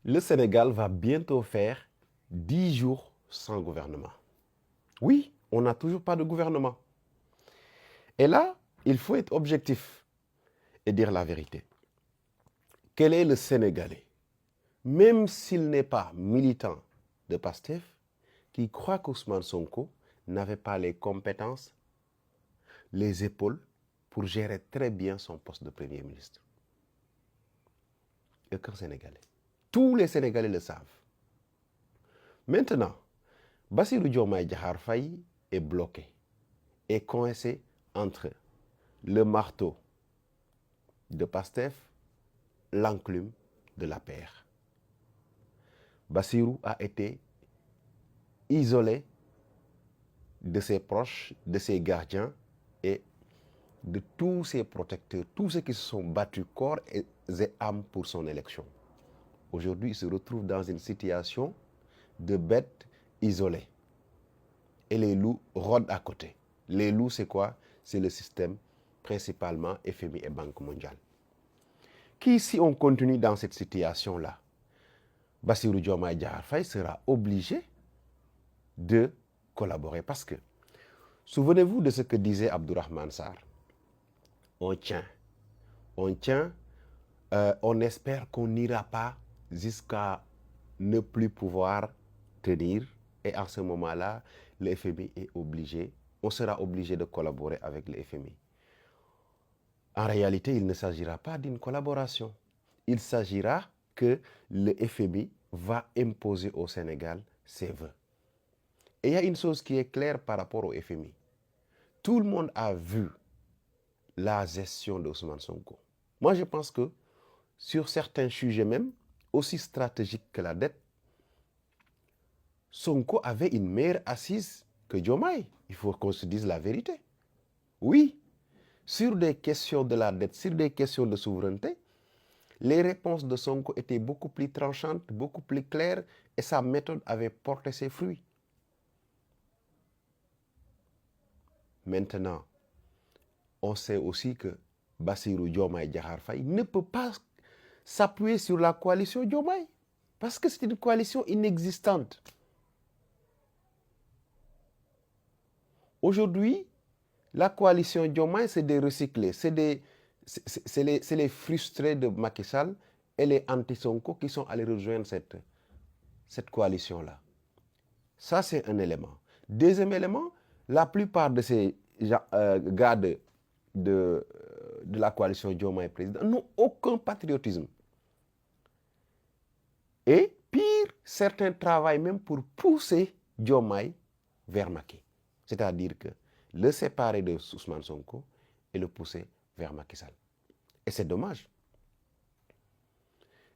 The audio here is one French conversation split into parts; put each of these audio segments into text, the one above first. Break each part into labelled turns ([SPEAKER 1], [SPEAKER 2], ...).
[SPEAKER 1] Le Sénégal va bientôt faire 10 jours sans gouvernement. Oui, on n'a toujours pas de gouvernement. Et là, il faut être objectif et dire la vérité. Quel est le Sénégalais, même s'il n'est pas militant de PASTEF, qui croit qu'Ousmane Sonko n'avait pas les compétences, les épaules pour gérer très bien son poste de Premier ministre? Aucun Sénégalais. Tous les Sénégalais le savent. Maintenant, Bassirou Diomaye Diakhar Faye est bloqué, est coincé entre le marteau de PASTEF, l'enclume de l'APR. Bassirou a été isolé de ses proches, de ses gardiens et de tous ses protecteurs, tous ceux qui se sont battus corps et âme pour son élection. Aujourd'hui, il se retrouve dans une situation de bête isolée. Et les loups rôdent à côté. Les loups, c'est quoi? C'est le système, principalement FMI et Banque mondiale. Qui, si on continue dans cette situation-là, Bassirou Diomaye Diakhar Faye sera obligé de collaborer. Parce que, souvenez-vous de ce que disait Abdourahmane Sarr. On tient, on espère qu'on n'ira pas jusqu'à ne plus pouvoir tenir. Et en ce moment-là, le FMI est obligé, on sera obligé de collaborer avec le FMI. En réalité, il ne s'agira pas d'une collaboration. Il s'agira que le FMI va imposer au Sénégal ses vœux. Et il y a une chose qui est claire par rapport au FMI. Tout le monde a vu la gestion d'Ousmane Sonko. Moi, je pense que sur certains sujets même, aussi stratégiques que la dette, Sonko avait une meilleure assise que Diomaye. Il faut qu'on se dise la vérité. Oui, sur des questions de la dette, sur des questions de souveraineté, les réponses de Sonko étaient beaucoup plus tranchantes, beaucoup plus claires, et sa méthode avait porté ses fruits. Maintenant, on sait aussi que Bassirou Diomaye Diakhar Faye ne peut pas s'appuyer sur la coalition Diomaye, parce que c'est une coalition inexistante. Aujourd'hui, la coalition Diomaye, c'est des recyclés, c'est les frustrés de Macky Sall et les anti-Sonko qui sont allés rejoindre cette coalition-là. Ça, c'est un élément. Deuxième élément, la plupart de ces gars de la coalition Diomaye président n'ont aucun patriotisme. Et pire, certains travaillent même pour pousser Diomaye vers Macky. C'est-à-dire que le séparer de Ousmane Sonko et le pousser vers Macky Sall. Et c'est dommage.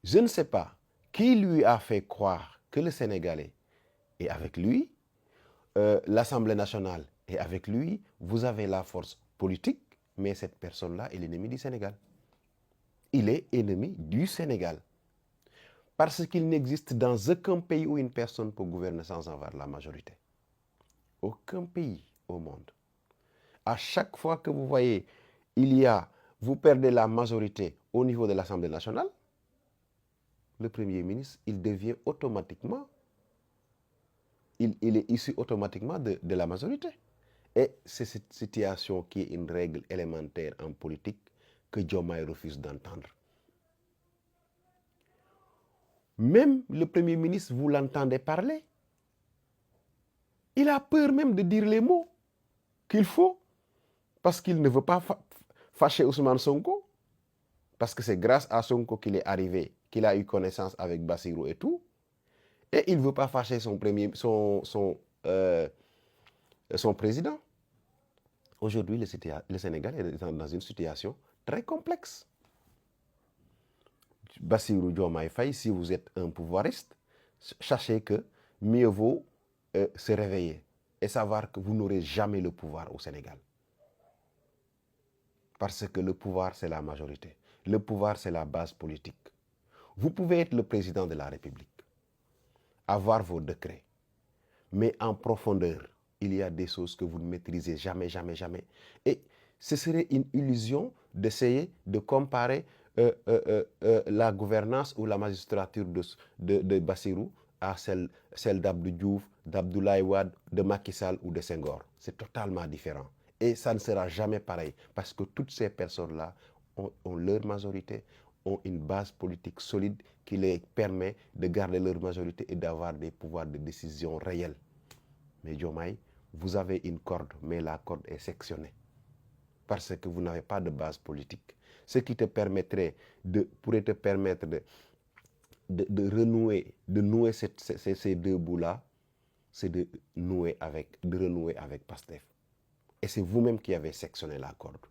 [SPEAKER 1] Je ne sais pas qui lui a fait croire que le Sénégalais est avec lui, l'Assemblée nationale est avec lui, vous avez la force politique, mais cette personne-là est l'ennemi du Sénégal. Il est ennemi du Sénégal. Parce qu'il n'existe dans aucun pays où une personne peut gouverner sans avoir la majorité. Aucun pays au monde. À chaque fois que vous voyez, vous perdez la majorité au niveau de l'Assemblée nationale, le Premier ministre, il devient automatiquement, il est issu automatiquement de la majorité. Et c'est cette situation qui est une règle élémentaire en politique que Diomaye refuse d'entendre. Même le Premier ministre, vous l'entendez parler, il a peur même de dire les mots qu'il faut, parce qu'il ne veut pas fâcher Ousmane Sonko, parce que c'est grâce à Sonko qu'il est arrivé, qu'il a eu connaissance avec Bassirou et tout, et il ne veut pas fâcher son président. Aujourd'hui, le Sénégal est dans une situation très complexe. Bassirou Diomaye Faye, si vous êtes un pouvoiriste, sachez que mieux vaut se réveiller et savoir que vous n'aurez jamais le pouvoir au Sénégal. Parce que le pouvoir, c'est la majorité. Le pouvoir, c'est la base politique. Vous pouvez être le président de la République, avoir vos décrets, mais en profondeur, il y a des choses que vous ne maîtrisez jamais, jamais, jamais. Et ce serait une illusion d'essayer de comparer la gouvernance ou la magistrature de Bassirou à celle d'Abdou Diouf, d'Abdoulaye Wade, de Macky Sall ou de Senghor. C'est totalement différent. Et ça ne sera jamais pareil parce que toutes ces personnes-là ont leur majorité, ont une base politique solide qui les permet de garder leur majorité et d'avoir des pouvoirs de décision réels. Mais Diomaye, vous avez une corde, mais la corde est sectionnée parce que vous n'avez pas de base politique. Ce qui te permettrait pourrait te permettre de renouer, de nouer ces deux bouts-là, c'est de renouer avec Pastef. Et c'est vous-même qui avez sectionné la corde.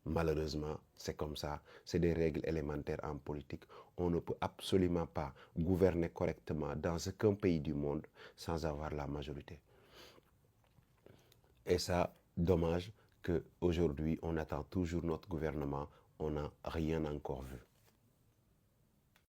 [SPEAKER 1] Malheureusement, c'est comme ça. C'est des règles élémentaires en politique. On ne peut absolument pas gouverner correctement dans aucun pays du monde sans avoir la majorité. Et ça, dommage qu'aujourd'hui, on attend toujours notre gouvernement. On n'a rien encore vu.